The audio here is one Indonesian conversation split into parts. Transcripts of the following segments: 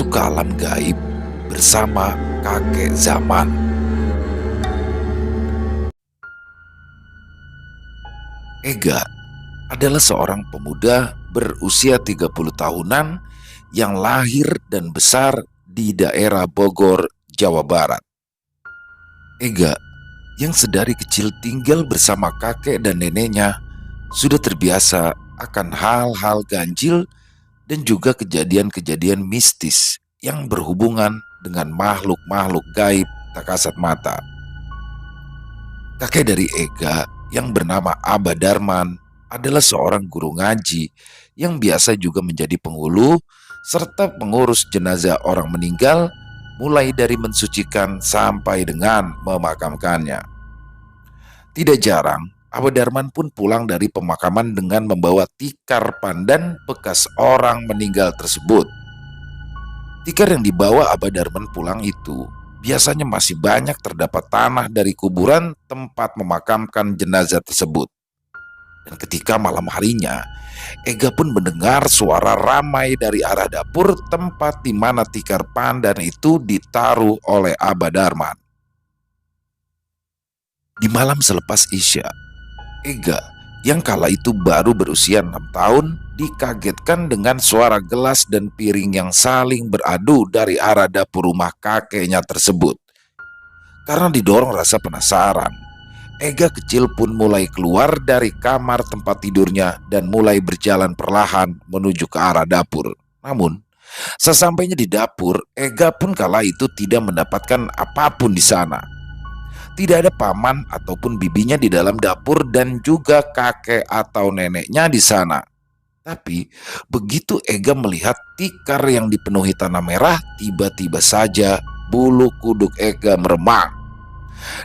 masuk ke alam gaib bersama kakek zaman. Ega adalah seorang pemuda berusia 30 tahunan yang lahir dan besar di daerah Bogor, Jawa Barat. Ega yang sedari kecil tinggal bersama kakek dan neneknya sudah terbiasa akan hal-hal ganjil dan juga kejadian-kejadian mistis yang berhubungan dengan makhluk-makhluk gaib tak kasat mata. Kakek dari Ega yang bernama Aba Darman adalah seorang guru ngaji yang biasa juga menjadi penghulu serta pengurus jenazah orang meninggal, mulai dari mensucikan sampai dengan memakamkannya. Tidak jarang, Aba Darman pun pulang dari pemakaman dengan membawa tikar pandan bekas orang meninggal tersebut. Tikar yang dibawa Aba Darman pulang itu biasanya masih banyak terdapat tanah dari kuburan tempat memakamkan jenazah tersebut. Dan ketika malam harinya, Ega pun mendengar suara ramai dari arah dapur tempat di mana tikar pandan itu ditaruh oleh Aba Darman. Di malam selepas Isya, Ega yang kala itu baru berusia 6 tahun dikagetkan dengan suara gelas dan piring yang saling beradu dari arah dapur rumah kakeknya tersebut. Karena didorong rasa penasaran, Ega kecil pun mulai keluar dari kamar tempat tidurnya dan mulai berjalan perlahan menuju ke arah dapur. Namun, sesampainya di dapur, Ega pun kala itu tidak mendapatkan apapun di sana. Tidak ada paman ataupun bibinya di dalam dapur dan juga kakek atau neneknya di sana. Tapi begitu Ega melihat tikar yang dipenuhi tanah merah, tiba-tiba saja bulu kuduk Ega meremang.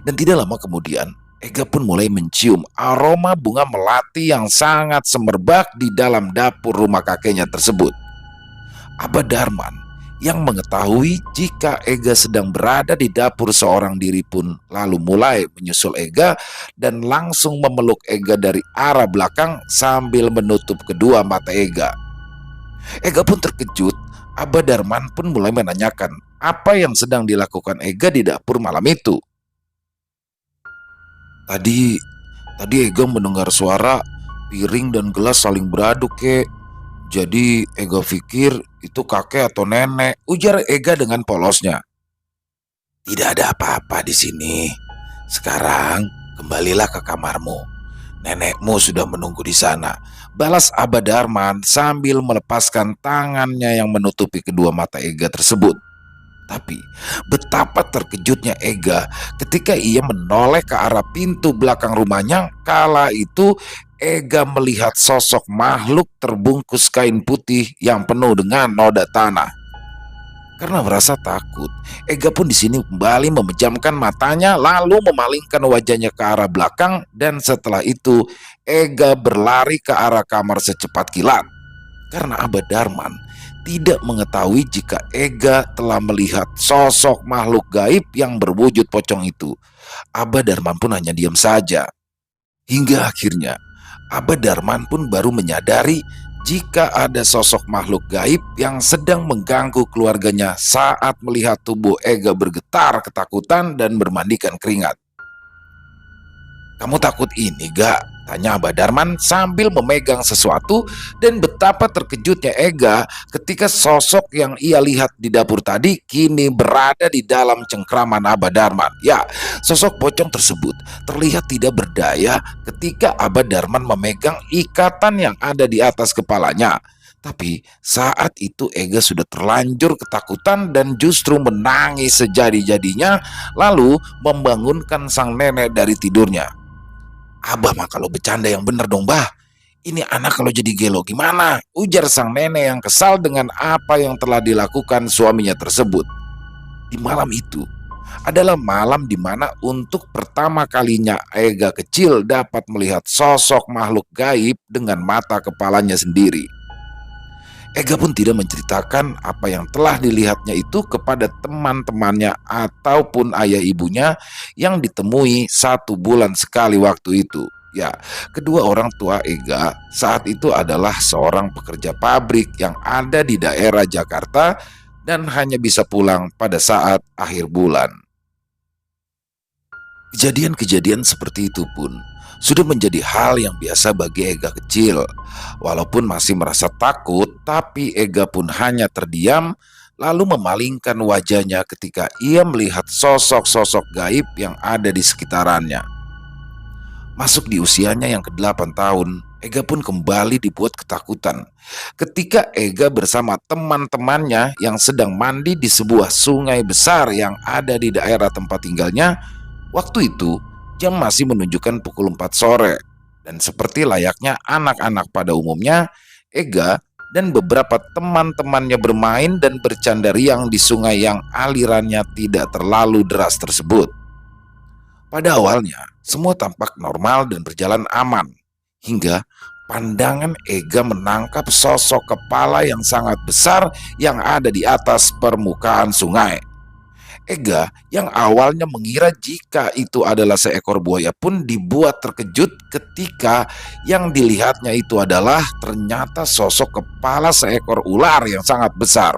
Dan tidak lama kemudian, Ega pun mulai mencium aroma bunga melati yang sangat semerbak di dalam dapur rumah kakeknya tersebut. Aba Darman yang mengetahui jika Ega sedang berada di dapur seorang diri pun lalu mulai menyusul Ega dan langsung memeluk Ega dari arah belakang sambil menutup kedua mata Ega. Ega pun terkejut. Aba Darman pun mulai menanyakan apa yang sedang dilakukan Ega di dapur malam itu. Tadi Ega mendengar suara piring dan gelas saling beradu, kek. Jadi Ega pikir itu kakek atau nenek, ujar Ega dengan polosnya. Tidak ada apa-apa di sini. Sekarang kembalilah ke kamarmu. Nenekmu sudah menunggu di sana, balas Aba Darman sambil melepaskan tangannya yang menutupi kedua mata Ega tersebut. Tapi betapa terkejutnya Ega ketika ia menoleh ke arah pintu belakang rumahnya. Kala itu Ega melihat sosok makhluk terbungkus kain putih yang penuh dengan noda tanah. Karena merasa takut, Ega pun di sini kembali memejamkan matanya lalu memalingkan wajahnya ke arah belakang, dan setelah itu Ega berlari ke arah kamar secepat kilat. Karena Aba Darman tidak mengetahui jika Ega telah melihat sosok makhluk gaib yang berwujud pocong itu, Aba Darman pun hanya diam saja. Hingga akhirnya Aba Darman pun baru menyadari jika ada sosok makhluk gaib yang sedang mengganggu keluarganya saat melihat tubuh Ega bergetar ketakutan dan bermandikan keringat. Kamu takut ini gak? Tanya Aba Darman sambil memegang sesuatu, dan betapa terkejutnya Ega ketika sosok yang ia lihat di dapur tadi kini berada di dalam cengkraman Aba Darman. Ya, sosok pocong tersebut terlihat tidak berdaya ketika Aba Darman memegang ikatan yang ada di atas kepalanya. Tapi saat itu Ega sudah terlanjur ketakutan dan justru menangis sejadi-jadinya lalu membangunkan sang nenek dari tidurnya. Abah mah kalau bercanda yang bener dong, bah. Ini anak kalau jadi gelo gimana? Ujar sang nenek yang kesal dengan apa yang telah dilakukan suaminya tersebut. Di malam itu adalah malam di mana untuk pertama kalinya Ega kecil dapat melihat sosok makhluk gaib dengan mata kepalanya sendiri. Ega pun tidak menceritakan apa yang telah dilihatnya itu kepada teman-temannya ataupun ayah ibunya yang ditemui 1 bulan sekali waktu itu. Ya, kedua orang tua Ega saat itu adalah seorang pekerja pabrik yang ada di daerah Jakarta dan hanya bisa pulang pada saat akhir bulan. Kejadian-kejadian seperti itu pun sudah menjadi hal yang biasa bagi Ega kecil. Walaupun masih merasa takut, tapi Ega pun hanya terdiam lalu memalingkan wajahnya ketika ia melihat sosok-sosok gaib yang ada di sekitarannya. Masuk di usianya yang ke-8 tahun, Ega pun kembali dibuat ketakutan ketika Ega bersama teman-temannya yang sedang mandi di sebuah sungai besar yang ada di daerah tempat tinggalnya. Waktu itu, jam masih menunjukkan pukul 4 sore. Dan seperti layaknya anak-anak pada umumnya, Ega dan beberapa teman-temannya bermain dan bercanda riang di sungai yang alirannya tidak terlalu deras tersebut. Pada awalnya, semua tampak normal dan berjalan aman. Hingga pandangan Ega menangkap sosok kepala yang sangat besar yang ada di atas permukaan sungai. Ega yang awalnya mengira jika itu adalah seekor buaya pun dibuat terkejut ketika yang dilihatnya itu adalah ternyata sosok kepala seekor ular yang sangat besar.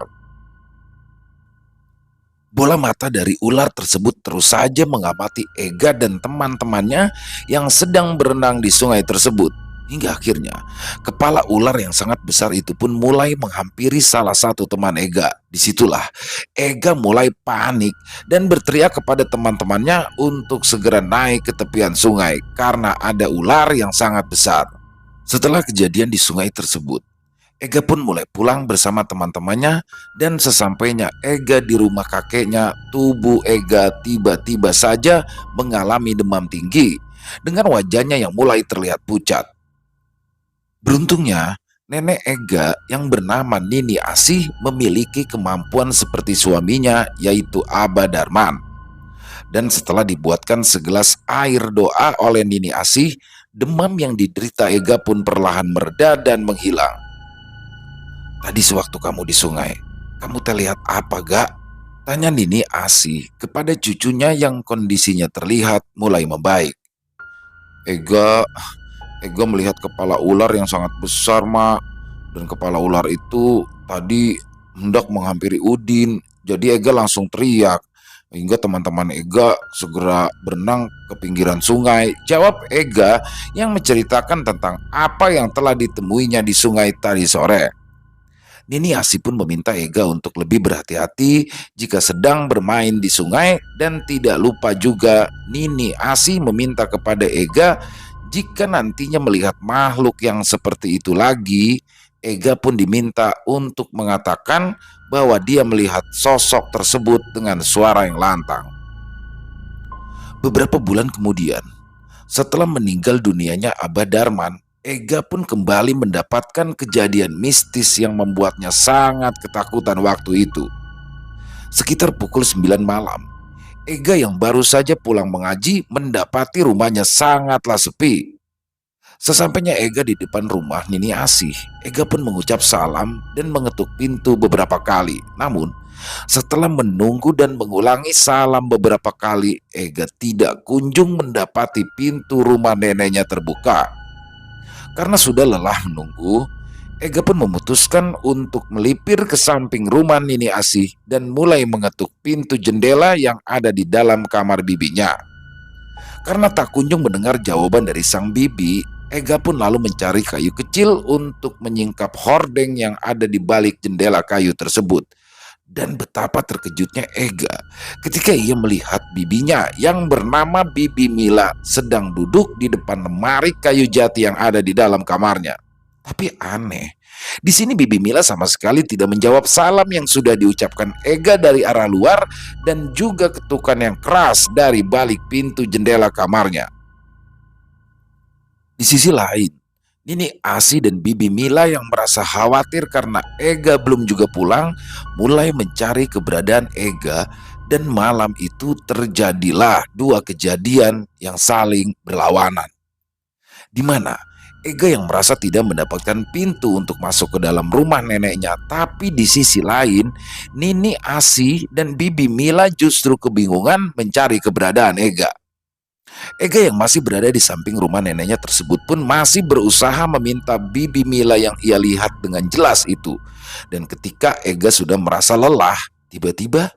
Bola mata dari ular tersebut terus saja mengamati Ega dan teman-temannya yang sedang berenang di sungai tersebut. Hingga akhirnya, kepala ular yang sangat besar itu pun mulai menghampiri salah satu teman Ega. Disitulah, Ega mulai panik dan berteriak kepada teman-temannya untuk segera naik ke tepian sungai karena ada ular yang sangat besar. Setelah kejadian di sungai tersebut, Ega pun mulai pulang bersama teman-temannya dan sesampainya Ega di rumah kakeknya, tubuh Ega tiba-tiba saja mengalami demam tinggi dengan wajahnya yang mulai terlihat pucat. Beruntungnya, nenek Ega yang bernama Nini Asih memiliki kemampuan seperti suaminya yaitu Aba Darman. Dan setelah dibuatkan segelas air doa oleh Nini Asih, demam yang diderita Ega pun perlahan mereda dan menghilang. "Tadi sewaktu kamu di sungai, kamu terlihat apa, Gak?" tanya Nini Asih kepada cucunya yang kondisinya terlihat mulai membaik. Ega, Ega melihat kepala ular yang sangat besar, Mak. Dan kepala ular itu tadi hendak menghampiri Udin. Jadi Ega langsung teriak. Hingga teman-teman Ega segera berenang ke pinggiran sungai. Jawab Ega yang menceritakan tentang apa yang telah ditemuinya di sungai tadi sore. Nini Asi pun meminta Ega untuk lebih berhati-hati jika sedang bermain di sungai dan tidak lupa juga Nini Asi meminta kepada Ega jika nantinya melihat makhluk yang seperti itu lagi, Ega pun diminta untuk mengatakan bahwa dia melihat sosok tersebut dengan suara yang lantang. Beberapa bulan kemudian, setelah meninggal dunianya Aba Darman, Ega pun kembali mendapatkan kejadian mistis yang membuatnya sangat ketakutan waktu itu. Sekitar pukul 9 malam, Ega yang baru saja pulang mengaji mendapati rumahnya sangatlah sepi. Sesampainya Ega di depan rumah Nini Asih, Ega pun mengucap salam dan mengetuk pintu beberapa kali. Namun, setelah menunggu dan mengulangi salam beberapa kali, Ega tidak kunjung mendapati pintu rumah neneknya terbuka. Karena sudah lelah menunggu, Ega pun memutuskan untuk melipir ke samping rumah Nini Asih dan mulai mengetuk pintu jendela yang ada di dalam kamar bibinya. Karena tak kunjung mendengar jawaban dari sang bibi, Ega pun lalu mencari kayu kecil untuk menyingkap hordeng yang ada di balik jendela kayu tersebut. Dan betapa terkejutnya Ega ketika ia melihat bibinya yang bernama Bibi Mila sedang duduk di depan lemari kayu jati yang ada di dalam kamarnya. Tapi aneh, di sini Bibi Mila sama sekali tidak menjawab salam yang sudah diucapkan Ega dari arah luar dan juga ketukan yang keras dari balik pintu jendela kamarnya. Di sisi lain, Nini Asi dan Bibi Mila yang merasa khawatir karena Ega belum juga pulang mulai mencari keberadaan Ega dan malam itu terjadilah dua kejadian yang saling berlawanan. Di mana Ega yang merasa tidak mendapatkan pintu untuk masuk ke dalam rumah neneknya, tapi di sisi lain Nini Asi dan Bibi Mila justru kebingungan mencari keberadaan Ega. Ega yang masih berada di samping rumah neneknya tersebut pun masih berusaha meminta Bibi Mila yang ia lihat dengan jelas itu. Dan ketika Ega sudah merasa lelah, tiba-tiba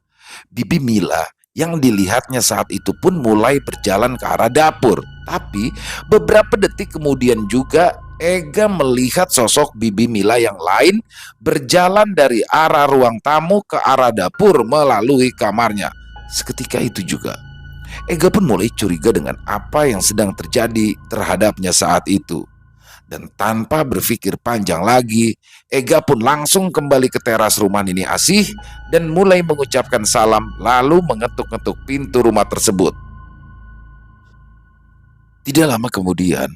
Bibi Mila yang dilihatnya saat itu pun mulai berjalan ke arah dapur. Tapi beberapa detik kemudian juga Ega melihat sosok Bibi Mila yang lain berjalan dari arah ruang tamu ke arah dapur melalui kamarnya. Seketika itu juga Ega pun mulai curiga dengan apa yang sedang terjadi terhadapnya saat itu. Dan tanpa berpikir panjang lagi, Ega pun langsung kembali ke teras rumah Nini Asih dan mulai mengucapkan salam lalu mengetuk-ngetuk pintu rumah tersebut. Tidak lama kemudian,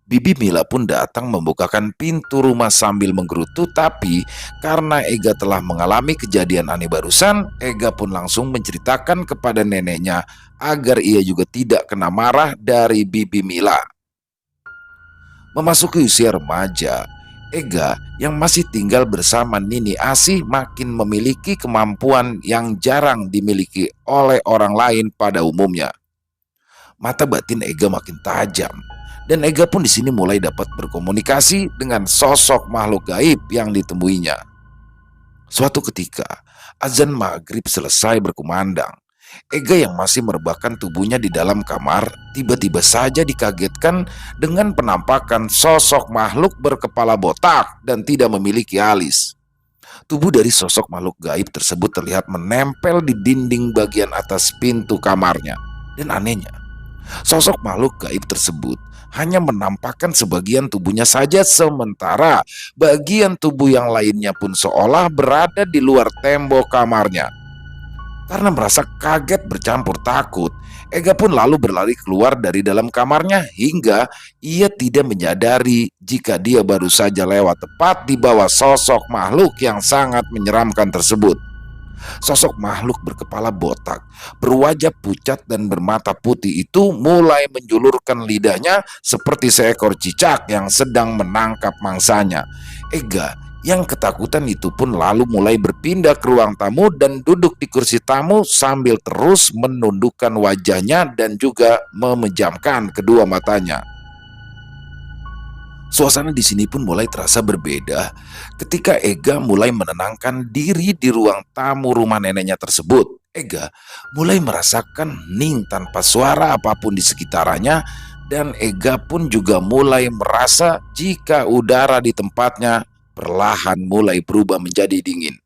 Bibi Mila pun datang membukakan pintu rumah sambil menggerutu, tapi karena Ega telah mengalami kejadian aneh barusan, Ega pun langsung menceritakan kepada neneknya agar ia juga tidak kena marah dari Bibi Mila. Memasuki usia remaja, Ega yang masih tinggal bersama Nini Asih makin memiliki kemampuan yang jarang dimiliki oleh orang lain pada umumnya. Mata batin Ega makin tajam, dan Ega pun di sini mulai dapat berkomunikasi dengan sosok makhluk gaib yang ditemuinya. Suatu ketika, azan maghrib selesai berkumandang. Ega yang masih merebahkan tubuhnya di dalam kamar tiba-tiba saja dikagetkan dengan penampakan sosok makhluk berkepala botak dan tidak memiliki alis. Tubuh dari sosok makhluk gaib tersebut terlihat menempel di dinding bagian atas pintu kamarnya. Dan anehnya, sosok makhluk gaib tersebut hanya menampakkan sebagian tubuhnya saja, sementara bagian tubuh yang lainnya pun seolah berada di luar tembok kamarnya. Karena merasa kaget bercampur takut, Ega pun lalu berlari keluar dari dalam kamarnya hingga ia tidak menyadari jika dia baru saja lewat tepat di bawah sosok makhluk yang sangat menyeramkan tersebut. Sosok makhluk berkepala botak, berwajah pucat dan bermata putih itu mulai menjulurkan lidahnya seperti seekor cicak yang sedang menangkap mangsanya. Ega yang ketakutan itu pun lalu mulai berpindah ke ruang tamu dan duduk di kursi tamu sambil terus menundukkan wajahnya dan juga memejamkan kedua matanya. Suasana di sini pun mulai terasa berbeda ketika Ega mulai menenangkan diri di ruang tamu rumah neneknya tersebut. Ega mulai merasakan hening tanpa suara apapun di sekitarnya, dan Ega pun juga mulai merasa jika udara di tempatnya perlahan mulai berubah menjadi dingin.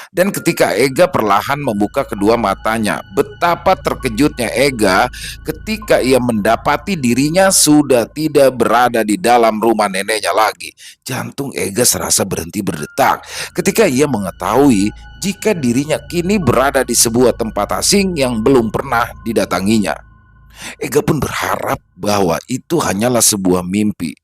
Dan ketika Ega perlahan membuka kedua matanya, betapa terkejutnya Ega ketika ia mendapati dirinya sudah tidak berada di dalam rumah neneknya lagi. Jantung Ega serasa berhenti berdetak ketika ia mengetahui jika dirinya kini berada di sebuah tempat asing yang belum pernah didatanginya. Ega pun berharap bahwa itu hanyalah sebuah mimpi.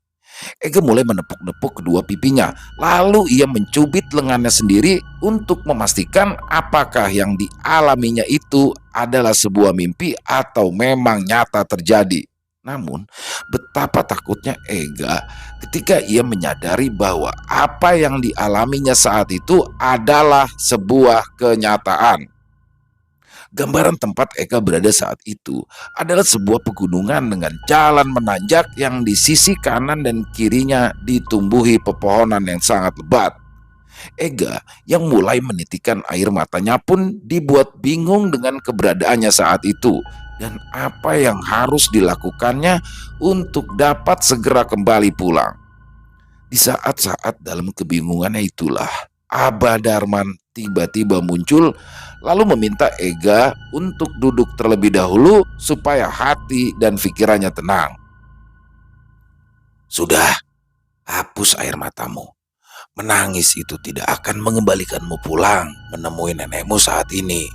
Ega mulai menepuk-nepuk kedua pipinya. Lalu ia mencubit lengannya sendiri untuk memastikan apakah yang dialaminya itu adalah sebuah mimpi atau memang nyata terjadi. Namun, betapa takutnya Ega ketika ia menyadari bahwa apa yang dialaminya saat itu adalah sebuah kenyataan. Gambaran tempat Eka berada saat itu adalah sebuah pegunungan dengan jalan menanjak yang di sisi kanan dan kirinya ditumbuhi pepohonan yang sangat lebat. Ega yang mulai menitikan air matanya pun dibuat bingung dengan keberadaannya saat itu dan apa yang harus dilakukannya untuk dapat segera kembali pulang. Di saat-saat dalam kebingungannya itulah Abah Darman tiba-tiba muncul lalu meminta Ega untuk duduk terlebih dahulu supaya hati dan pikirannya tenang. Sudah, hapus air matamu. Menangis itu tidak akan mengembalikanmu pulang menemui nenekmu saat ini.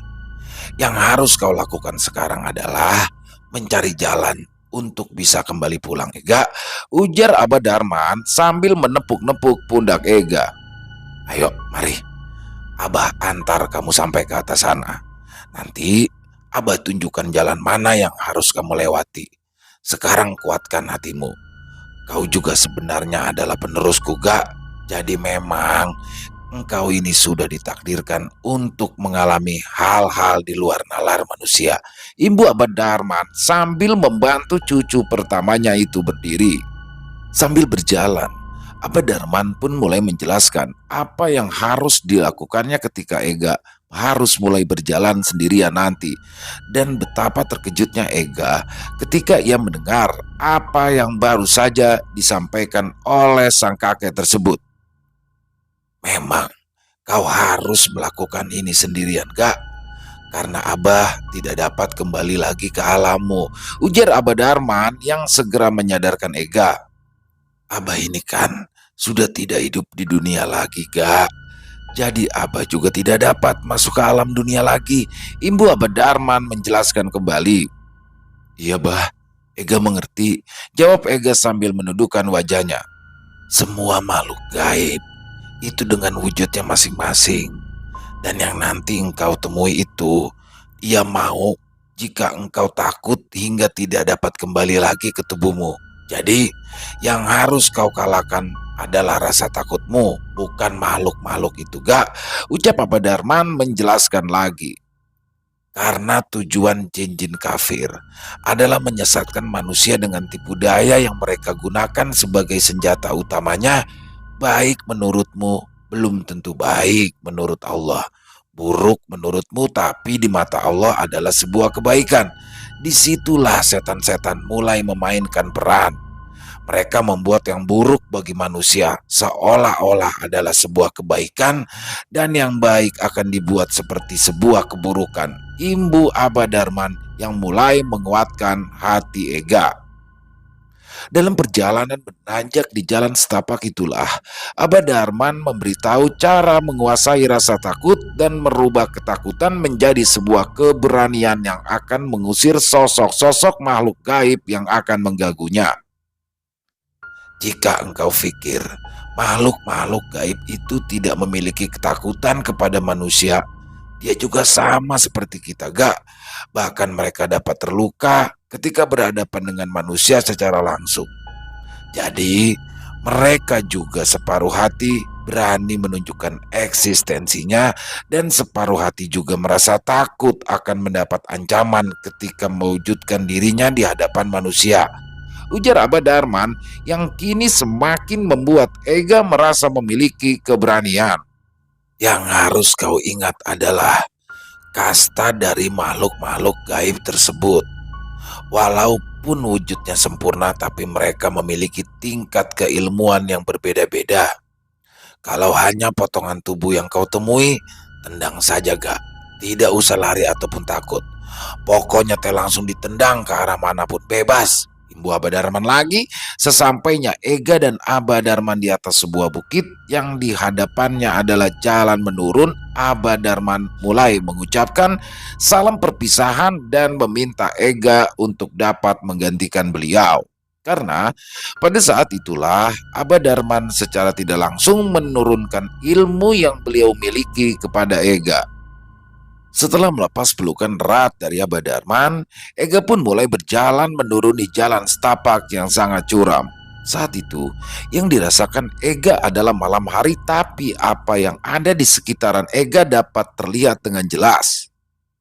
Yang harus kau lakukan sekarang adalah mencari jalan untuk bisa kembali pulang, Ega, ujar Abah Darman sambil menepuk-nepuk pundak Ega. Ayo, mari. Abah antar kamu sampai ke atas sana. Nanti Abah tunjukkan jalan mana yang harus kamu lewati. Sekarang kuatkan hatimu. Kau juga sebenarnya adalah penerusku, Gak. Jadi memang engkau ini sudah ditakdirkan untuk mengalami hal-hal di luar nalar manusia imbu Abah Darman sambil membantu cucu pertamanya itu berdiri. Sambil berjalan, Abah Darman pun mulai menjelaskan apa yang harus dilakukannya ketika Ega harus mulai berjalan sendirian nanti. Dan betapa terkejutnya Ega ketika ia mendengar apa yang baru saja disampaikan oleh sang kakek tersebut. Memang kau harus melakukan ini sendirian, Gak? Karena Abah tidak dapat kembali lagi ke alammu, ujar Abah Darman yang segera menyadarkan Ega. Abah ini kan sudah tidak hidup di dunia lagi, Gak. Jadi Abah juga tidak dapat masuk ke alam dunia lagi, imbu Abah Darman menjelaskan kembali. Iya, Bah. Ega mengerti, jawab Ega sambil menundukkan wajahnya. Semua makhluk gaib itu dengan wujudnya masing-masing. Dan yang nanti engkau temui itu, ia mau jika engkau takut hingga tidak dapat kembali lagi ke tubuhmu. Jadi, yang harus kau kalahkan adalah rasa takutmu, bukan makhluk-makhluk itu, Gak? Ucap Abah Darman menjelaskan lagi. Karena tujuan jin-jin kafir adalah menyesatkan manusia dengan tipu daya yang mereka gunakan sebagai senjata utamanya. Baik menurutmu, belum tentu baik menurut Allah. Buruk menurutmu, tapi di mata Allah adalah sebuah kebaikan. Disitulah setan-setan mulai memainkan peran. Mereka membuat yang buruk bagi manusia seolah-olah adalah sebuah kebaikan, dan yang baik akan dibuat seperti sebuah keburukan. Imbu Abah Darman yang mulai menguatkan hati Ega. Dalam perjalanan menanjak di jalan setapak itulah Abah Darman memberitahu cara menguasai rasa takut dan merubah ketakutan menjadi sebuah keberanian yang akan mengusir sosok-sosok makhluk gaib yang akan mengganggunya. Jika engkau pikir makhluk-makhluk gaib itu tidak memiliki ketakutan kepada manusia, dia juga sama seperti kita, Gak. Bahkan mereka dapat terluka ketika berhadapan dengan manusia secara langsung. Jadi, mereka juga separuh hati berani menunjukkan eksistensinya, dan separuh hati juga merasa takut akan mendapat ancaman ketika mewujudkan dirinya di hadapan manusia, ujar Abah Darman yang kini semakin membuat Ega merasa memiliki keberanian. Yang harus kau ingat adalah kasta dari makhluk-makhluk gaib tersebut. Walaupun wujudnya sempurna, tapi mereka memiliki tingkat keilmuan yang berbeda-beda. Kalau hanya potongan tubuh yang kau temui, tendang saja, Gak. Tidak usah lari ataupun takut. Pokoknya teh langsung ditendang ke arah manapun, bebas, imbu Abah Darman lagi. Sesampainya Ega dan Abah Darman di atas sebuah bukit yang di hadapannya adalah jalan menurun, Abah Darman mulai mengucapkan salam perpisahan dan meminta Ega untuk dapat menggantikan beliau. Karena pada saat itulah Abah Darman secara tidak langsung menurunkan ilmu yang beliau miliki kepada Ega. Setelah melepas pelukan erat dari Abah Darman, Ega pun mulai berjalan menuruni jalan setapak yang sangat curam. Saat itu, yang dirasakan Ega adalah malam hari, tapi apa yang ada di sekitaran Ega dapat terlihat dengan jelas.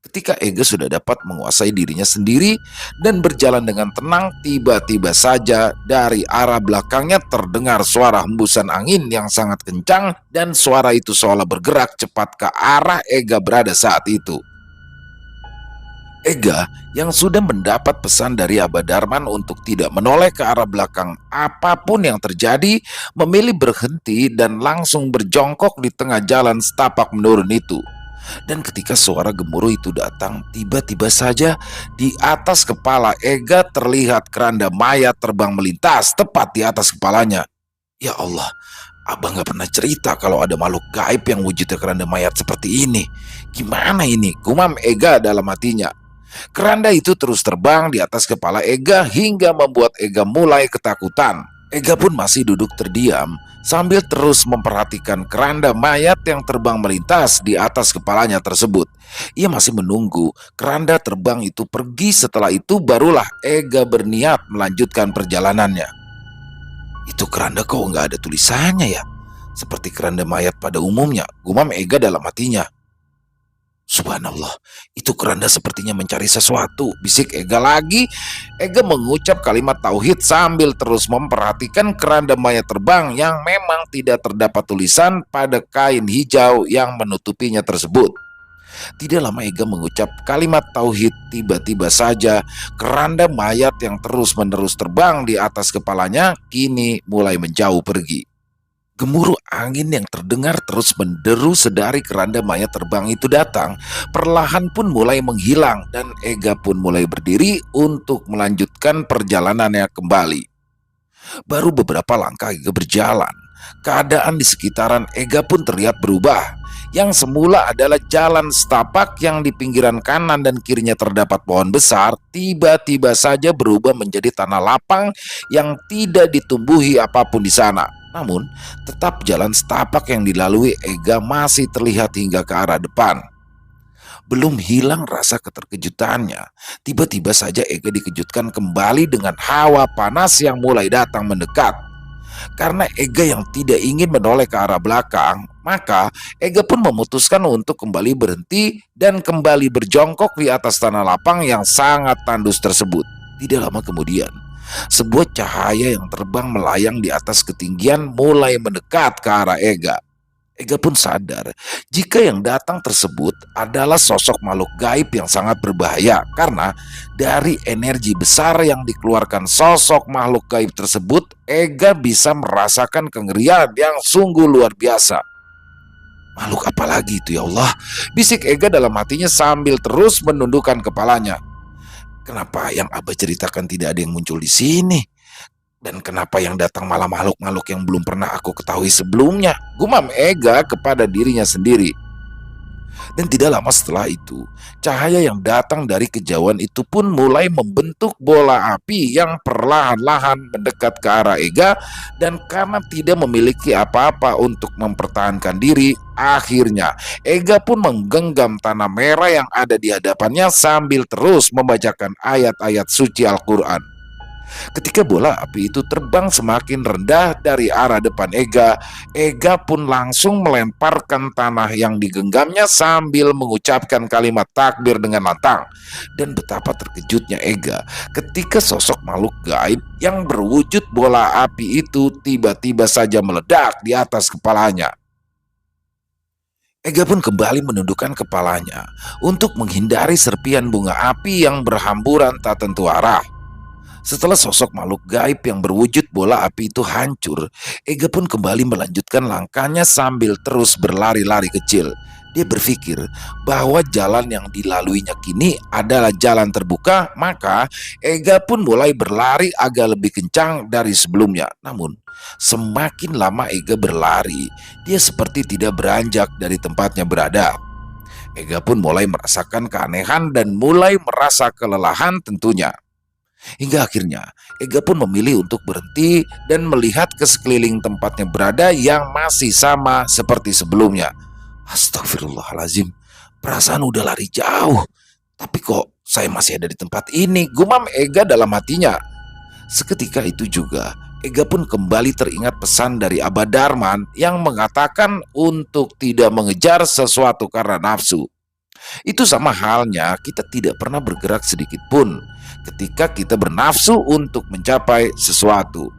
Ketika Ega sudah dapat menguasai dirinya sendiri dan berjalan dengan tenang, tiba-tiba saja dari arah belakangnya terdengar suara hembusan angin yang sangat kencang, dan suara itu seolah bergerak cepat ke arah Ega berada saat itu. Ega yang sudah mendapat pesan dari Abah Darman untuk tidak menoleh ke arah belakang apapun yang terjadi, memilih berhenti dan langsung berjongkok di tengah jalan setapak menurun itu. Dan ketika suara gemuruh itu datang, tiba-tiba saja di atas kepala Ega terlihat keranda mayat terbang melintas tepat di atas kepalanya. Ya Allah, Abah gak pernah cerita kalau ada makhluk gaib yang wujudnya keranda mayat seperti ini. Gimana ini? Gumam Ega dalam hatinya. Keranda itu terus terbang di atas kepala Ega hingga membuat Ega mulai ketakutan. Ega pun masih duduk terdiam sambil terus memperhatikan keranda mayat yang terbang melintas di atas kepalanya tersebut. Ia masih menunggu keranda terbang itu pergi. Setelah itu barulah Ega berniat melanjutkan perjalanannya. Itu keranda kok nggak ada tulisannya ya? Seperti keranda mayat pada umumnya, gumam Ega dalam hatinya. Subhanallah, itu keranda sepertinya mencari sesuatu, bisik Ega lagi. Ega mengucap kalimat tauhid sambil terus memperhatikan keranda mayat terbang yang memang tidak terdapat tulisan pada kain hijau yang menutupinya tersebut. Tidak lama Ega mengucap kalimat tauhid, tiba-tiba saja keranda mayat yang terus-menerus terbang di atas kepalanya kini mulai menjauh pergi. Gemuruh angin yang terdengar terus menderu sedari keranda mayat terbang itu datang, perlahan pun mulai menghilang dan Ega pun mulai berdiri untuk melanjutkan perjalanannya kembali. Baru beberapa langkah Ega berjalan, keadaan di sekitaran Ega pun terlihat berubah. Yang semula adalah jalan setapak yang di pinggiran kanan dan kirinya terdapat pohon besar, tiba-tiba saja berubah menjadi tanah lapang yang tidak ditumbuhi apapun di sana. Namun, tetap jalan setapak yang dilalui Ega masih terlihat hingga ke arah depan. Belum hilang rasa keterkejutannya, tiba-tiba saja Ega dikejutkan kembali dengan hawa panas yang mulai datang mendekat. Karena Ega yang tidak ingin menoleh ke arah belakang, maka Ega pun memutuskan untuk kembali berhenti dan kembali berjongkok di atas tanah lapang yang sangat tandus tersebut. Tidak lama kemudian, sebuah cahaya yang terbang melayang di atas ketinggian mulai mendekat ke arah Ega. Ega pun sadar jika yang datang tersebut adalah sosok makhluk gaib yang sangat berbahaya karena dari energi besar yang dikeluarkan sosok makhluk gaib tersebut, Ega bisa merasakan kengerian yang sungguh luar biasa. Makhluk apa lagi itu ya Allah? Bisik Ega dalam hatinya sambil terus menundukkan kepalanya. Kenapa yang Abah ceritakan tidak ada yang muncul di sini? Dan kenapa yang datang malah makhluk-makhluk yang belum pernah aku ketahui sebelumnya? Gumam Ega kepada dirinya sendiri. Dan tidak lama setelah itu, cahaya yang datang dari kejauhan itu pun mulai membentuk bola api yang perlahan-lahan mendekat ke arah Ega. Dan karena tidak memiliki apa-apa untuk mempertahankan diri, akhirnya Ega pun menggenggam tanah merah yang ada di hadapannya sambil terus membacakan ayat-ayat suci Al-Quran. Ketika bola api itu terbang semakin rendah dari arah depan Ega, Ega pun langsung melemparkan tanah yang digenggamnya sambil mengucapkan kalimat takbir dengan lantang. Dan betapa terkejutnya Ega ketika sosok makhluk gaib yang berwujud bola api itu tiba-tiba saja meledak di atas kepalanya. Ega pun kembali menundukkan kepalanya untuk menghindari serpian bunga api yang berhamburan tak tentu arah. Setelah sosok makhluk gaib yang berwujud bola api itu hancur, Ega pun kembali melanjutkan langkahnya sambil terus berlari-lari kecil. Dia berpikir bahwa jalan yang dilaluinya kini adalah jalan terbuka, maka Ega pun mulai berlari agak lebih kencang dari sebelumnya. Namun, semakin lama Ega berlari, dia seperti tidak beranjak dari tempatnya berada. Ega pun mulai merasakan keanehan dan mulai merasa kelelahan tentunya. Hingga akhirnya Ega pun memilih untuk berhenti dan melihat ke sekeliling tempatnya berada yang masih sama seperti sebelumnya. Astagfirullahalazim, perasaan udah lari jauh, tapi kok saya masih ada di tempat ini, gumam Ega dalam hatinya. Seketika itu juga Ega pun kembali teringat pesan dari Abah Darman yang mengatakan untuk tidak mengejar sesuatu karena nafsu. Itu sama halnya kita tidak pernah bergerak sedikit pun ketika kita bernafsu untuk mencapai sesuatu.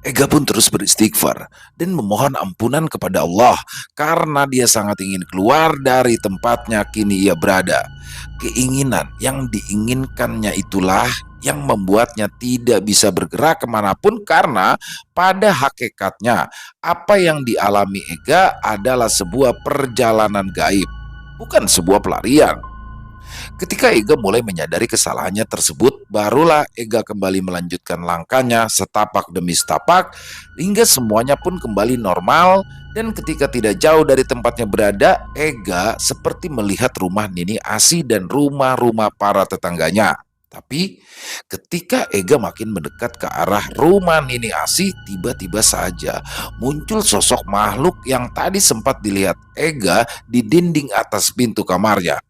Ega pun terus beristighfar dan memohon ampunan kepada Allah karena dia sangat ingin keluar dari tempatnya kini ia berada. Keinginan yang diinginkannya itulah yang membuatnya tidak bisa bergerak kemanapun karena pada hakikatnya apa yang dialami Ega adalah sebuah perjalanan gaib, bukan sebuah pelarian. Ketika Ega mulai menyadari kesalahannya tersebut, barulah Ega kembali melanjutkan langkahnya setapak demi setapak hingga semuanya pun kembali normal. Dan ketika tidak jauh dari tempatnya berada, Ega seperti melihat rumah Nini Asi dan rumah-rumah para tetangganya. Tapi ketika Ega makin mendekat ke arah rumah Nini Asi, tiba-tiba saja muncul sosok makhluk yang tadi sempat dilihat Ega di dinding atas pintu kamarnya.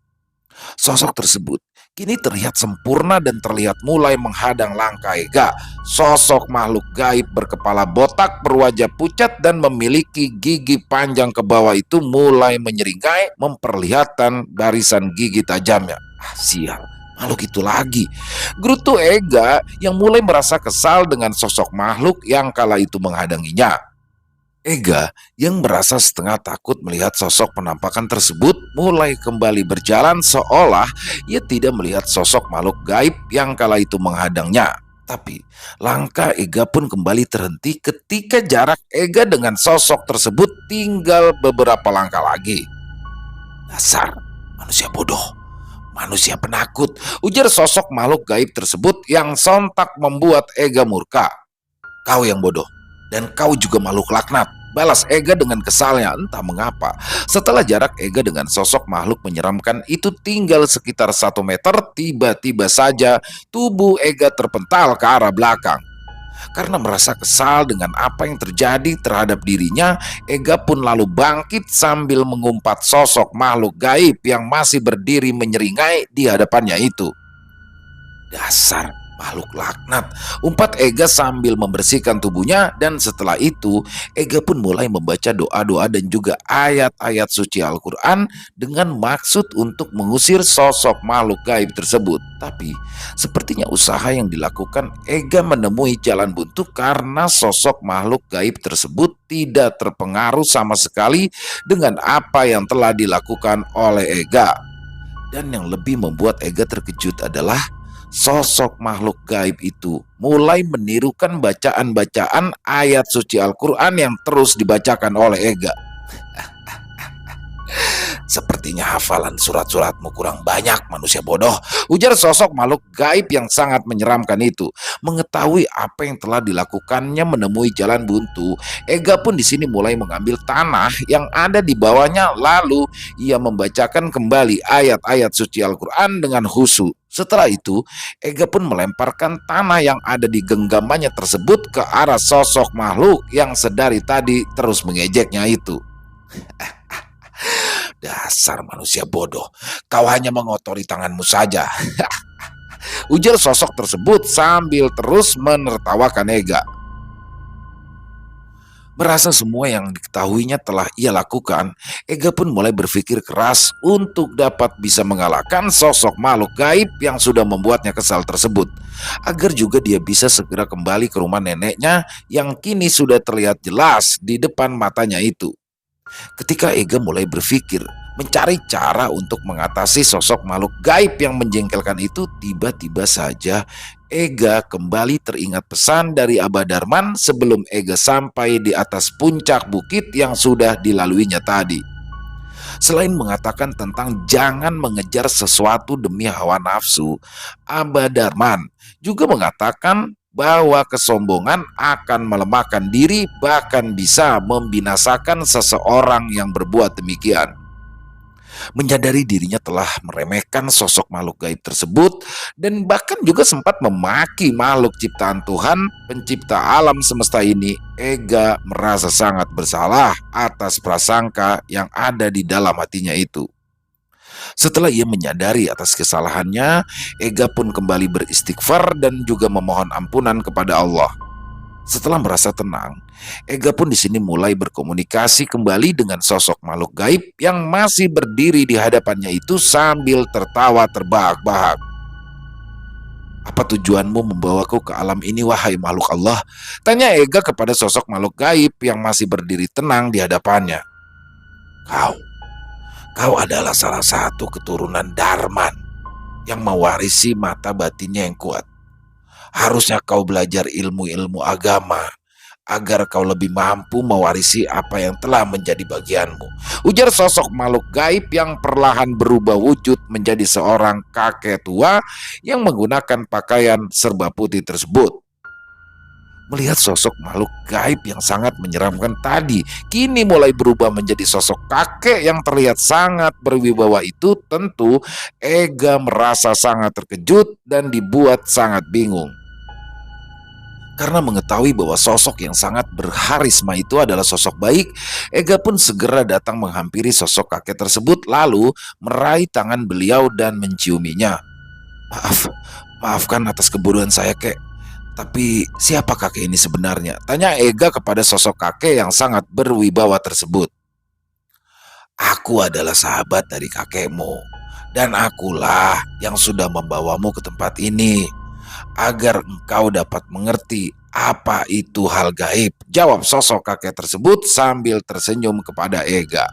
Sosok tersebut kini terlihat sempurna dan terlihat mulai menghadang langkah Ega. Sosok makhluk gaib berkepala botak, berwajah pucat dan memiliki gigi panjang ke bawah itu mulai menyeringai, memperlihatkan barisan gigi tajamnya. Ah, sial, makhluk itu lagi. Gerutu Ega yang mulai merasa kesal dengan sosok makhluk yang kala itu menghadanginya. Ega yang merasa setengah takut melihat sosok penampakan tersebut mulai kembali berjalan seolah ia tidak melihat sosok makhluk gaib yang kala itu menghadangnya. Tapi langkah Ega pun kembali terhenti ketika jarak Ega dengan sosok tersebut tinggal beberapa langkah lagi. Dasar manusia bodoh, manusia penakut, ujar sosok makhluk gaib tersebut yang sontak membuat Ega murka. Kau yang bodoh, dan kau juga makhluk laknat, balas Ega dengan kesalnya. Entah mengapa, setelah jarak Ega dengan sosok makhluk menyeramkan itu tinggal sekitar 1 meter, tiba-tiba saja tubuh Ega terpental ke arah belakang. Karena merasa kesal dengan apa yang terjadi terhadap dirinya, Ega pun lalu bangkit sambil mengumpat sosok makhluk gaib yang masih berdiri menyeringai di hadapannya itu. Dasar makhluk laknat, umpat Ega sambil membersihkan tubuhnya, dan setelah itu Ega pun mulai membaca doa-doa dan juga ayat-ayat suci Al-Quran dengan maksud untuk mengusir sosok makhluk gaib tersebut. Tapi sepertinya usaha yang dilakukan Ega menemui jalan buntu karena sosok makhluk gaib tersebut tidak terpengaruh sama sekali dengan apa yang telah dilakukan oleh Ega. Dan yang lebih membuat Ega terkejut adalah sosok makhluk gaib itu mulai menirukan bacaan-bacaan ayat suci Al-Quran yang terus dibacakan oleh Ega. Sepertinya hafalan surat-suratmu kurang banyak, manusia bodoh, ujar sosok makhluk gaib yang sangat menyeramkan itu. Mengetahui apa yang telah dilakukannya menemui jalan buntu, Ega pun di sini mulai mengambil tanah yang ada di bawahnya, lalu ia membacakan kembali ayat-ayat suci Al-Quran dengan khusyuk. Setelah itu, Ega pun melemparkan tanah yang ada di genggamannya tersebut ke arah sosok makhluk yang sedari tadi terus mengejeknya itu. Dasar manusia bodoh, kau hanya mengotori tanganmu saja, ujar sosok tersebut sambil terus menertawakan Ega. Merasa semua yang diketahuinya telah ia lakukan, Ega pun mulai berpikir keras untuk dapat bisa mengalahkan sosok makhluk gaib yang sudah membuatnya kesal tersebut, agar juga dia bisa segera kembali ke rumah neneknya yang kini sudah terlihat jelas di depan matanya itu. Ketika Ega mulai berpikir mencari cara untuk mengatasi sosok makhluk gaib yang menjengkelkan itu, tiba-tiba saja Ega kembali teringat pesan dari Abah Darman sebelum Ega sampai di atas puncak bukit yang sudah dilaluinya tadi. Selain mengatakan tentang jangan mengejar sesuatu demi hawa nafsu, Abah Darman juga mengatakan bahwa kesombongan akan melemahkan diri, bahkan bisa membinasakan seseorang yang berbuat demikian. Menyadari dirinya telah meremehkan sosok makhluk gaib tersebut dan bahkan juga sempat memaki makhluk ciptaan Tuhan, pencipta alam semesta ini, Ega merasa sangat bersalah atas prasangka yang ada di dalam hatinya itu. Setelah ia menyadari atas kesalahannya, Ega pun kembali beristighfar dan juga memohon ampunan kepada Allah. Setelah merasa tenang, Ega pun di sini mulai berkomunikasi kembali dengan sosok makhluk gaib yang masih berdiri di hadapannya itu sambil tertawa terbahak-bahak. Apa tujuanmu membawaku ke alam ini, wahai makhluk Allah? Tanya Ega kepada sosok makhluk gaib yang masih berdiri tenang di hadapannya. Kau adalah salah satu keturunan Darman yang mewarisi mata batinnya yang kuat. Harusnya kau belajar ilmu-ilmu agama agar kau lebih mampu mewarisi apa yang telah menjadi bagianmu, ujar sosok makhluk gaib yang perlahan berubah wujud menjadi seorang kakek tua yang menggunakan pakaian serba putih tersebut. Melihat sosok makhluk gaib yang sangat menyeramkan tadi kini mulai berubah menjadi sosok kakek yang terlihat sangat berwibawa itu, tentu Ega merasa sangat terkejut dan dibuat sangat bingung. Karena mengetahui bahwa sosok yang sangat berharisma itu adalah sosok baik, Ega pun segera datang menghampiri sosok kakek tersebut lalu meraih tangan beliau dan menciuminya. Maaf, maafkan atas kebodohan saya, kek. Tapi siapa kakek ini sebenarnya? Tanya Ega kepada sosok kakek yang sangat berwibawa tersebut. Aku adalah sahabat dari kakekmu, dan akulah yang sudah membawamu ke tempat ini, agar engkau dapat mengerti apa itu hal gaib. Jawab sosok kakek tersebut sambil tersenyum kepada Ega.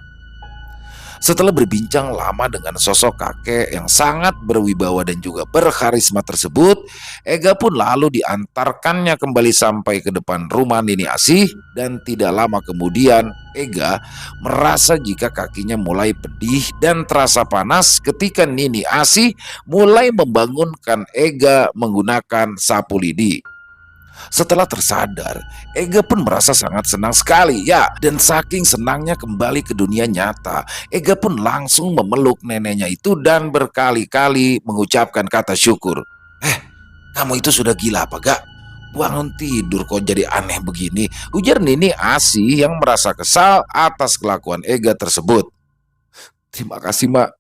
Setelah berbincang lama dengan sosok kakek yang sangat berwibawa dan juga berkarisma tersebut, Ega pun lalu diantarkannya kembali sampai ke depan rumah Nini Asih, dan tidak lama kemudian Ega merasa jika kakinya mulai pedih dan terasa panas ketika Nini Asih mulai membangunkan Ega menggunakan sapu lidi. Setelah tersadar, Ega pun merasa sangat senang sekali ya, dan saking senangnya kembali ke dunia nyata, Ega pun langsung memeluk neneknya itu dan berkali-kali mengucapkan kata syukur. Kamu itu sudah gila apa gak? Bangun tidur kok jadi aneh begini, ujar Nini Asih yang merasa kesal atas kelakuan Ega tersebut. Terima kasih, Mak.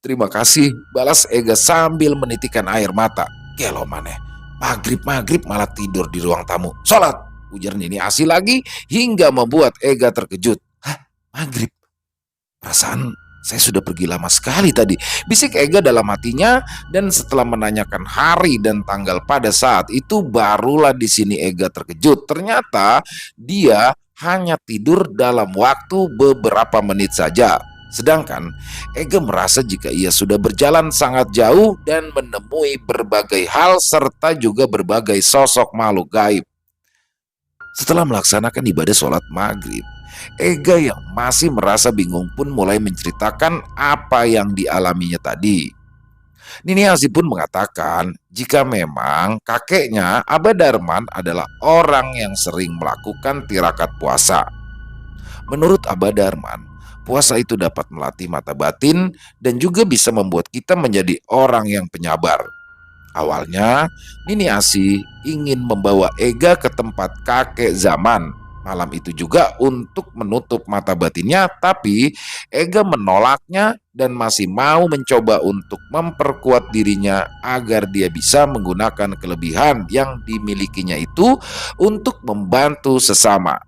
Terima kasih, balas Ega sambil menitikkan air mata. Gelo maneh, maghrib malah tidur di ruang tamu. Sholat, ujar Nini Asih lagi hingga membuat Ega terkejut. Hah, maghrib? Perasaan saya sudah pergi lama sekali tadi, bisik Ega dalam hatinya. Dan setelah menanyakan hari dan tanggal pada saat itu, barulah di sini Ega terkejut. Ternyata dia hanya tidur dalam waktu beberapa menit saja. Sedangkan Ega merasa jika ia sudah berjalan sangat jauh dan menemui berbagai hal serta juga berbagai sosok makhluk gaib. Setelah melaksanakan ibadah sholat maghrib, Ega yang masih merasa bingung pun mulai menceritakan apa yang dialaminya tadi. Nini Asi pun mengatakan jika memang kakeknya Aba Darman adalah orang yang sering melakukan tirakat puasa. Menurut Aba Darman, puasa itu dapat melatih mata batin dan juga bisa membuat kita menjadi orang yang penyabar. Awalnya, Nini Asi ingin membawa Ega ke tempat kakek zaman malam itu juga untuk menutup mata batinnya, tapi Ega menolaknya dan masih mau mencoba untuk memperkuat dirinya agar dia bisa menggunakan kelebihan yang dimilikinya itu untuk membantu sesama.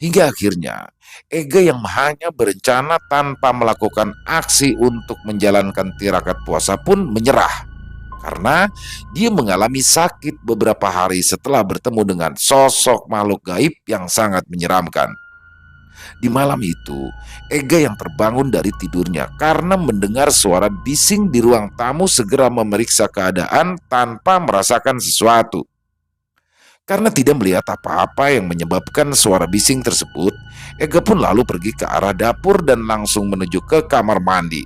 Hingga akhirnya Ega yang hanya berencana tanpa melakukan aksi untuk menjalankan tirakat puasa pun menyerah karena dia mengalami sakit beberapa hari setelah bertemu dengan sosok makhluk gaib yang sangat menyeramkan. Di malam itu, Ega yang terbangun dari tidurnya karena mendengar suara bising di ruang tamu segera memeriksa keadaan tanpa merasakan sesuatu. Karena tidak melihat apa-apa yang menyebabkan suara bising tersebut, Ega pun lalu pergi ke arah dapur dan langsung menuju ke kamar mandi.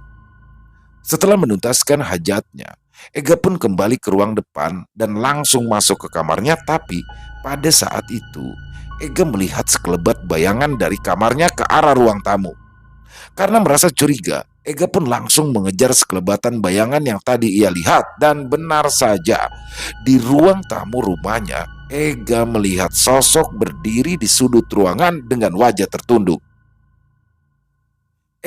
Setelah menuntaskan hajatnya, Ega pun kembali ke ruang depan dan langsung masuk ke kamarnya. Tapi pada saat itu Ega melihat sekelebat bayangan dari kamarnya ke arah ruang tamu. Karena merasa curiga, Ega pun langsung mengejar sekelebatan bayangan yang tadi ia lihat. Dan benar saja, di ruang tamu rumahnya Ega melihat sosok berdiri di sudut ruangan dengan wajah tertunduk.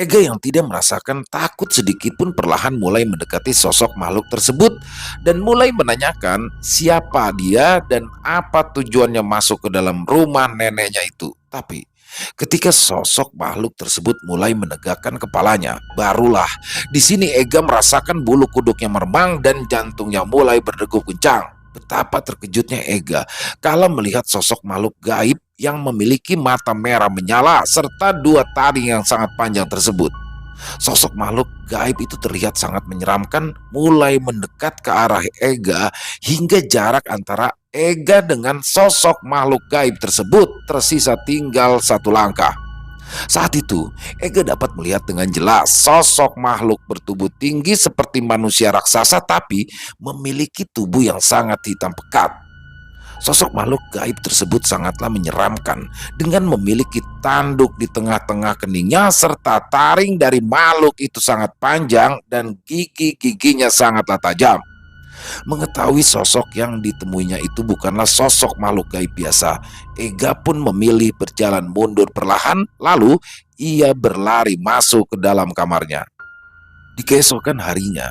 Ega yang tidak merasakan takut sedikit pun perlahan mulai mendekati sosok makhluk tersebut dan mulai menanyakan siapa dia dan apa tujuannya masuk ke dalam rumah neneknya itu. Tapi ketika sosok makhluk tersebut mulai menegakkan kepalanya, barulah di sini Ega merasakan bulu kuduknya meremang dan jantungnya mulai berdegup kencang. Betapa terkejutnya Ega kala melihat sosok makhluk gaib yang memiliki mata merah menyala serta dua taring yang sangat panjang tersebut. Sosok makhluk gaib itu terlihat sangat menyeramkan, mulai mendekat ke arah Ega hingga jarak antara Ega dengan sosok makhluk gaib tersebut tersisa tinggal satu langkah. Saat itu, Ega dapat melihat dengan jelas sosok makhluk bertubuh tinggi seperti manusia raksasa tapi memiliki tubuh yang sangat hitam pekat. Sosok makhluk gaib tersebut sangatlah menyeramkan dengan memiliki tanduk di tengah-tengah keningnya serta taring dari makhluk itu sangat panjang dan gigi-giginya sangatlah tajam. Mengetahui sosok yang ditemuinya itu bukanlah sosok makhluk gaib biasa, Ega pun memilih berjalan mundur perlahan, lalu ia berlari masuk ke dalam kamarnya. Di keesokan harinya,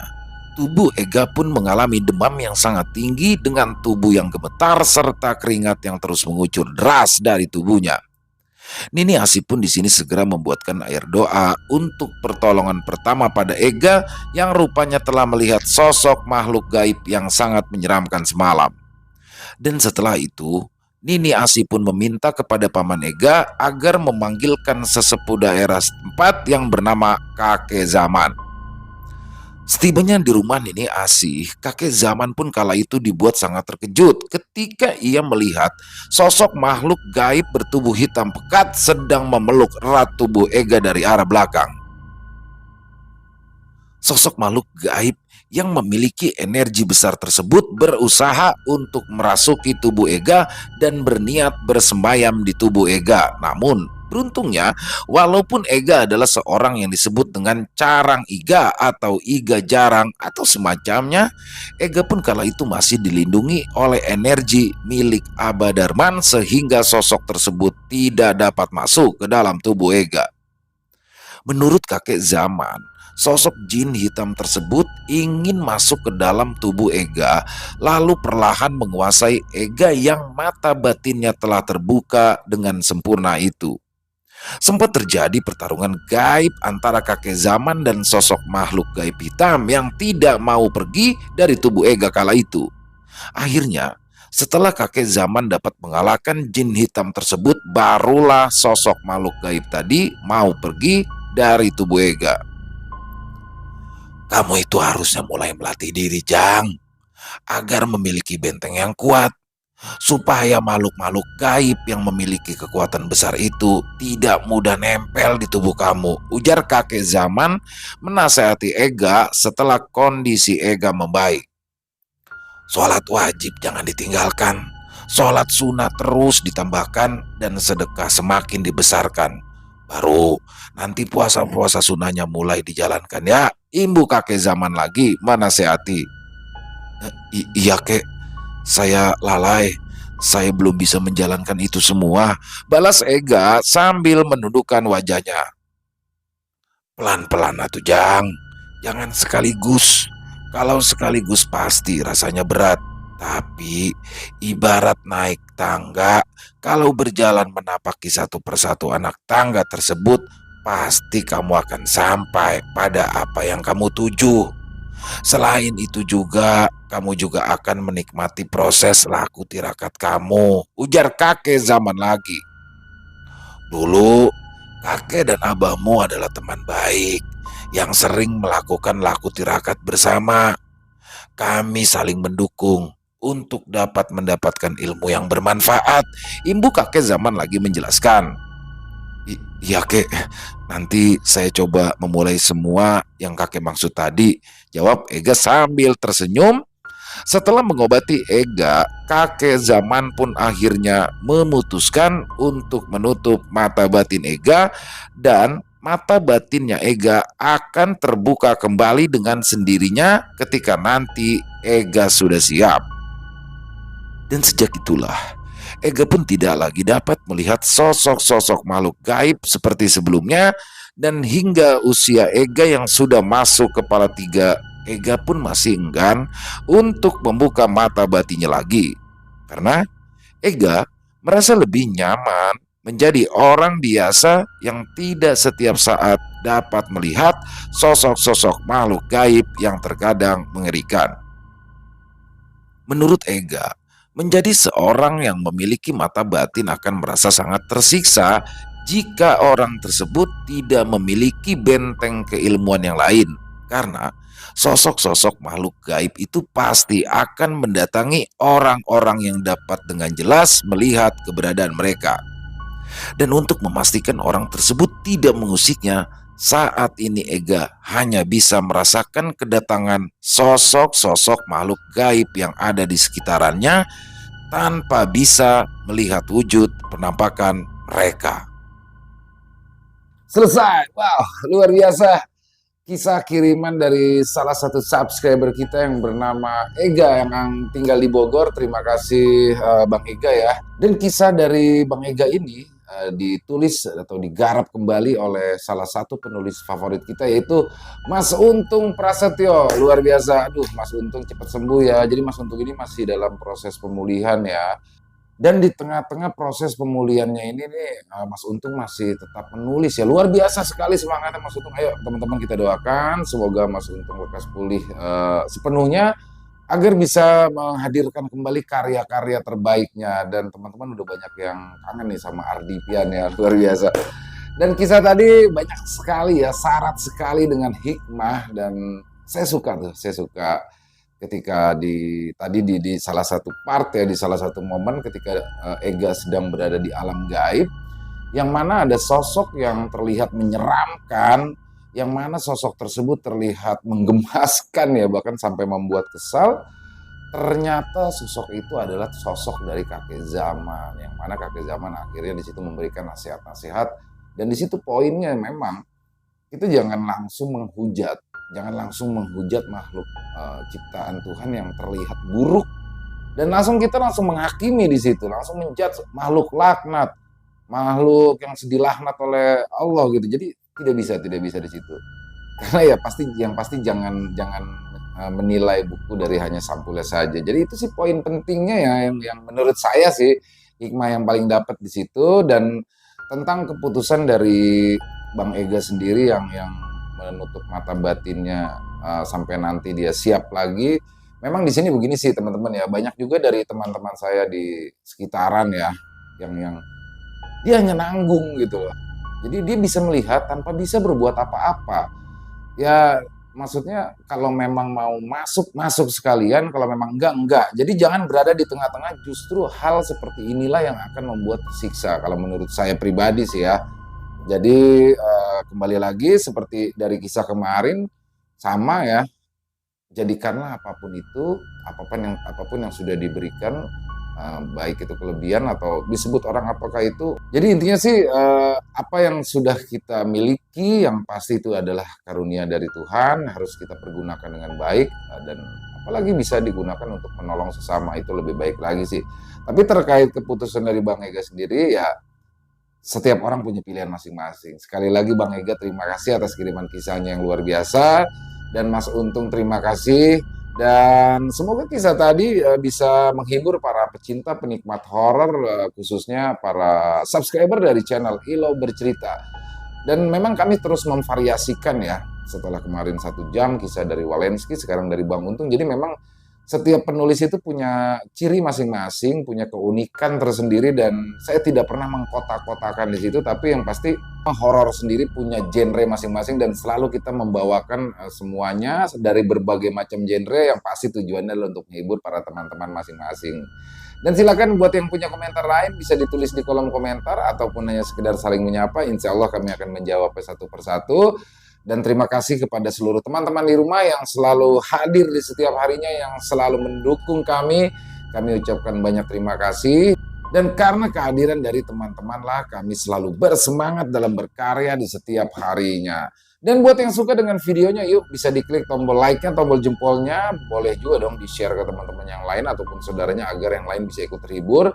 Tubuh Ega pun mengalami demam yang sangat tinggi dengan tubuh yang gemetar serta keringat yang terus mengucur deras dari tubuhnya. Nini Asi pun di sini segera membuatkan air doa untuk pertolongan pertama pada Ega yang rupanya telah melihat sosok makhluk gaib yang sangat menyeramkan semalam. Dan setelah itu, Nini Asi pun meminta kepada Paman Ega agar memanggilkan sesepuh daerah setempat yang bernama Kakek Zaman. Setibanya di rumah Nini Asih, kakek Zaman pun kala itu dibuat sangat terkejut ketika ia melihat sosok makhluk gaib bertubuh hitam pekat sedang memeluk erat tubuh Ega dari arah belakang. Sosok makhluk gaib yang memiliki energi besar tersebut berusaha untuk merasuki tubuh Ega dan berniat bersembayam di tubuh Ega. Namun, beruntungnya, walaupun Ega adalah seorang yang disebut dengan carang iga atau iga jarang atau semacamnya, Ega pun kala itu masih dilindungi oleh energi milik Aba Darman sehingga sosok tersebut tidak dapat masuk ke dalam tubuh Ega. Menurut kakek Zaman, sosok jin hitam tersebut ingin masuk ke dalam tubuh Ega, lalu perlahan menguasai Ega yang mata batinnya telah terbuka dengan sempurna itu. Sempat terjadi pertarungan gaib antara kakek Zaman dan sosok makhluk gaib hitam yang tidak mau pergi dari tubuh Ega kala itu. Akhirnya, setelah kakek Zaman dapat mengalahkan jin hitam tersebut, barulah sosok makhluk gaib tadi mau pergi dari tubuh Ega. Kamu itu harusnya mulai melatih diri, Jang, agar memiliki benteng yang kuat, supaya makhluk-makhluk gaib yang memiliki kekuatan besar itu tidak mudah nempel di tubuh kamu, ujar kakek Zaman menasehati Ega setelah kondisi Ega membaik. Sholat wajib jangan ditinggalkan, sholat sunat terus ditambahkan, dan sedekah semakin dibesarkan. Baru nanti puasa-puasa sunahnya mulai dijalankan ya, imbu kakek Zaman lagi menasehati. Iya kek, saya lalai. Saya belum bisa menjalankan itu semua, balas Ega sambil menundukkan wajahnya. Pelan-pelan atuh Jang, jangan sekaligus. Kalau sekaligus pasti rasanya berat. Tapi ibarat naik tangga, kalau berjalan menapaki satu persatu anak tangga tersebut, pasti kamu akan sampai pada apa yang kamu tuju. Selain itu juga, kamu juga akan menikmati proses laku tirakat kamu, ujar kakek Zaman lagi. Dulu, kakek dan abahmu adalah teman baik yang sering melakukan laku tirakat bersama. Kami saling mendukung untuk dapat mendapatkan ilmu yang bermanfaat. Imbu kakek Zaman lagi menjelaskan. Iya kek, nanti saya coba memulai semua yang kakek maksud tadi, jawab Ega sambil tersenyum. Setelah mengobati Ega, kakek Zaman pun akhirnya memutuskan untuk menutup mata batin Ega, dan mata batinnya Ega akan terbuka kembali dengan sendirinya ketika nanti Ega sudah siap. Dan sejak itulah, Ega pun tidak lagi dapat melihat sosok-sosok makhluk gaib seperti sebelumnya, dan hingga usia Ega yang sudah masuk kepala 3, Ega pun masih enggan untuk membuka mata batinnya lagi. Karena Ega merasa lebih nyaman menjadi orang biasa yang tidak setiap saat dapat melihat sosok-sosok makhluk gaib yang terkadang mengerikan. Menurut Ega, menjadi seorang yang memiliki mata batin akan merasa sangat tersiksa jika orang tersebut tidak memiliki benteng keilmuan yang lain. Karena sosok-sosok makhluk gaib itu pasti akan mendatangi orang-orang yang dapat dengan jelas melihat keberadaan mereka. Dan untuk memastikan orang tersebut tidak mengusiknya, saat ini Ega hanya bisa merasakan kedatangan sosok-sosok makhluk gaib yang ada di sekitarannya tanpa bisa melihat wujud penampakan mereka. Selesai. Wow, luar biasa. Kisah kiriman dari salah satu subscriber kita yang bernama Ega yang tinggal di Bogor. Terima kasih Bang Ega ya. Dan kisah dari Bang Ega ini ditulis atau digarap kembali oleh salah satu penulis favorit kita, yaitu Mas Untung Prasetyo. Luar biasa. Aduh, Mas Untung cepat sembuh ya. Jadi Mas Untung ini masih dalam proses pemulihan ya. Dan di tengah-tengah proses pemulihannya ini nih, Mas Untung masih tetap menulis ya. Luar biasa sekali semangatnya Mas Untung. Ayo teman-teman kita doakan semoga Mas Untung lekas pulih sepenuhnya agar bisa menghadirkan kembali karya-karya terbaiknya. Dan teman-teman udah banyak yang kangen nih sama Ardipian ya, luar biasa. Dan kisah tadi banyak sekali ya, syarat sekali dengan hikmah, dan saya suka tuh, saya suka ketika di salah satu part ya, di salah satu momen ketika Ega sedang berada di alam gaib, yang mana ada sosok yang terlihat menyeramkan, yang mana sosok tersebut terlihat menggemaskan ya, bahkan sampai membuat kesal. Ternyata sosok itu adalah sosok dari kakek zaman, yang mana kakek zaman akhirnya di situ memberikan nasihat-nasihat. Dan di situ poinnya memang itu jangan langsung menghujat, jangan langsung menghujat makhluk ciptaan Tuhan yang terlihat buruk, dan kita langsung menghakimi di situ, langsung menjudge makhluk laknat, makhluk yang dilaknat oleh Allah gitu. Jadi tidak bisa di situ. Karena ya pasti jangan menilai buku dari hanya sampulnya saja. Jadi itu sih poin pentingnya ya, yang menurut saya sih hikmah yang paling dapat di situ. Dan tentang keputusan dari Bang Ega sendiri yang menutup mata batinnya sampai nanti dia siap lagi. Memang di sini begini sih teman-teman ya, banyak juga dari teman-teman saya di sekitaran ya yang dia hanya nanggung gitu loh. Jadi dia bisa melihat tanpa bisa berbuat apa-apa. Ya maksudnya kalau memang mau masuk sekalian, kalau memang enggak. Jadi jangan berada di tengah-tengah, justru hal seperti inilah yang akan membuat tersiksa kalau menurut saya pribadi sih ya. Jadi kembali lagi seperti dari kisah kemarin, sama ya, jadikanlah apapun itu, apapun yang sudah diberikan, baik itu kelebihan atau disebut orang apakah itu. Jadi intinya sih apa yang sudah kita miliki yang pasti itu adalah karunia dari Tuhan, harus kita pergunakan dengan baik, dan apalagi bisa digunakan untuk menolong sesama, itu lebih baik lagi sih. Tapi terkait keputusan dari Bang Ega sendiri ya, setiap orang punya pilihan masing-masing. Sekali lagi Bang Ega terima kasih atas kiriman kisahnya yang luar biasa, dan Mas Untung terima kasih. Dan semoga kisah tadi bisa menghibur para pecinta penikmat horor, khususnya para subscriber dari channel Ilo Bercerita. Dan memang kami terus memvariasikan ya, setelah kemarin 1 jam kisah dari Walensky, sekarang dari Bang Untung. Jadi memang setiap penulis itu punya ciri masing-masing, punya keunikan tersendiri, dan saya tidak pernah mengkotak-kotakan di situ. Tapi yang pasti horor sendiri punya genre masing-masing, dan selalu kita membawakan semuanya dari berbagai macam genre, yang pasti tujuannya adalah untuk menghibur para teman-teman masing-masing. Dan silakan buat yang punya komentar lain bisa ditulis di kolom komentar, ataupun hanya sekedar saling menyapa. Insya Allah kami akan menjawabnya satu persatu. Dan terima kasih kepada seluruh teman-teman di rumah yang selalu hadir di setiap harinya, yang selalu mendukung kami. Kami ucapkan banyak terima kasih. Dan karena kehadiran dari teman-teman lah kami selalu bersemangat dalam berkarya di setiap harinya. Dan buat yang suka dengan videonya, yuk bisa diklik tombol like-nya, tombol jempolnya. Boleh juga dong di-share ke teman-teman yang lain ataupun saudaranya agar yang lain bisa ikut terhibur.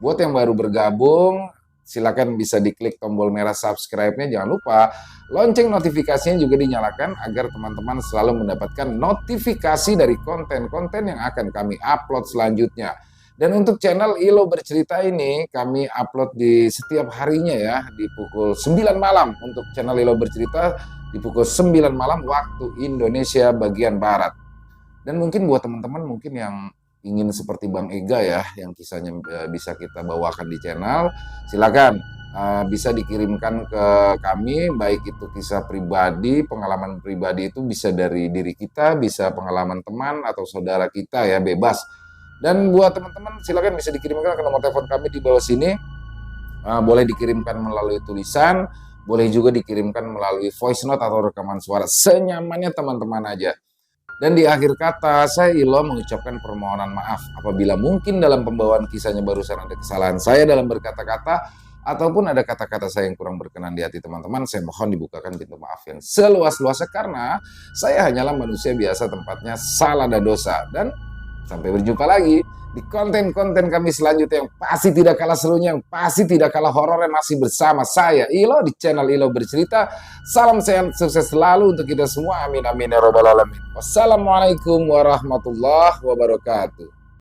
Buat yang baru bergabung, silakan bisa diklik tombol merah subscribe-nya. Jangan lupa lonceng notifikasinya juga dinyalakan agar teman-teman selalu mendapatkan notifikasi dari konten-konten yang akan kami upload selanjutnya. Dan untuk channel Ilo Bercerita ini kami upload di setiap harinya ya, di pukul 9 malam untuk channel Ilo Bercerita, di pukul 9 malam waktu Indonesia bagian Barat. Dan mungkin buat teman-teman mungkin yang ingin seperti Bang Ega ya, yang kisahnya bisa kita bawakan di channel, silakan bisa dikirimkan ke kami, baik itu kisah pribadi, pengalaman pribadi itu bisa dari diri kita, bisa pengalaman teman atau saudara kita ya, bebas. Dan buat teman-teman silakan bisa dikirimkan ke nomor telepon kami di bawah sini. Boleh dikirimkan melalui tulisan, boleh juga dikirimkan melalui voice note atau rekaman suara, senyamannya teman-teman aja. Dan di akhir kata, saya Ilo mengucapkan permohonan maaf apabila mungkin dalam pembawaan kisahnya barusan ada kesalahan saya dalam berkata-kata, ataupun ada kata-kata saya yang kurang berkenan di hati teman-teman. Saya mohon dibukakan pintu maaf yang seluas-luasnya, karena saya hanyalah manusia biasa, tempatnya salah dan dosa. Dan Sampai berjumpa lagi di konten-konten kami selanjutnya yang pasti tidak kalah serunya, yang pasti tidak kalah horornya, masih bersama saya Ilo di channel Ilo Bercerita. Salam sehat, sukses selalu untuk kita semua. Amin amin ya robbal alamin. Wassalamualaikum warahmatullahi wabarakatuh.